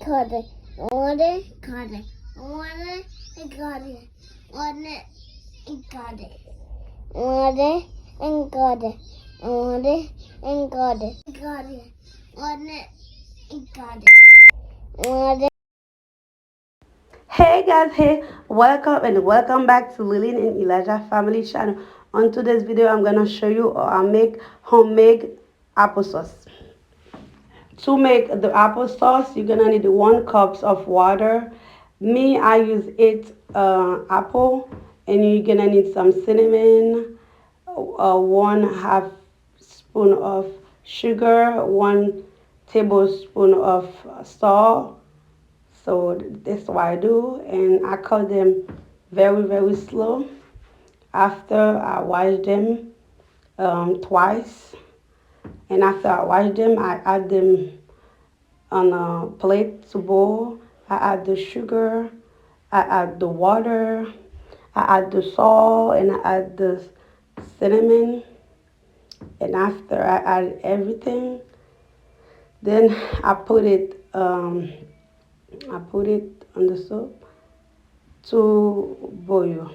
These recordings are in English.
cut it. I want it, cut it. I want it, and cut it. I want it, and cut it. I want it, and cut it. I want it, and cut it. Cut it. I want it, and cut it. I want it. Hey guys, hey, welcome back to Lillian and Elijah family channel. On today's video, I'm gonna show you how I make homemade applesauce. To make the applesauce, you're gonna need 1 cup of water. Me, I use 8 apple, and you're gonna need some cinnamon, 1/2 spoon of sugar, 1 tablespoon of salt. So that's what I do, and I cut them very slow. After I wash them twice, and after I wash them, I add them on a plate to boil. I add the sugar, I add the water, I add the salt, and I add the cinnamon. And after I add everything, then I put it on the soup to boil.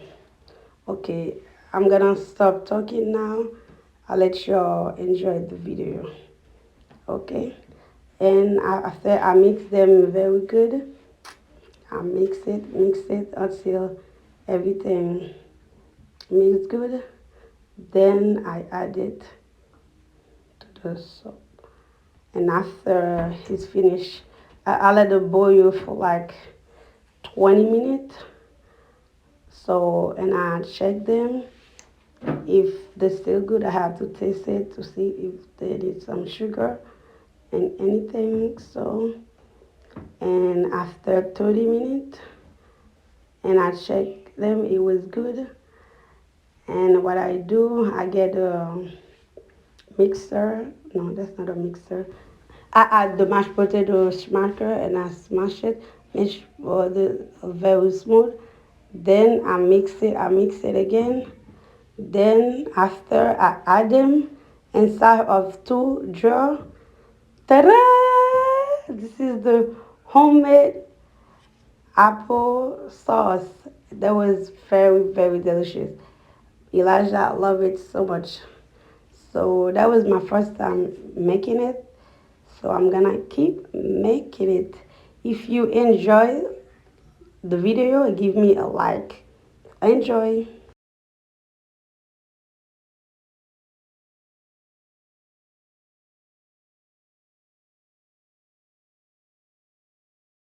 Okay, I'm gonna stop talking now. I'll let y'all enjoy the video. Okay, and after I mix them very good, I mix it until everything mixed good. Then I add it to the soup, and after it's finished, I let it boil for like 20 minutes. So, and I check them. If they're still good, I have to taste it to see if they need some sugar and anything. So, and after 30 minutes, and I check them, it was good. And what I do, I get a mixer. No, that's not a mixer. I add the mashed potato smasher and I smash it, make the very smooth. Then I mix it again. Then after I add them inside of 2 jar. Ta-da! This is the homemade apple sauce. That was very delicious. Elijah, I love it so much. So that was my first time making it. So I'm gonna keep making it. If you enjoy the video, give me a like. Enjoy.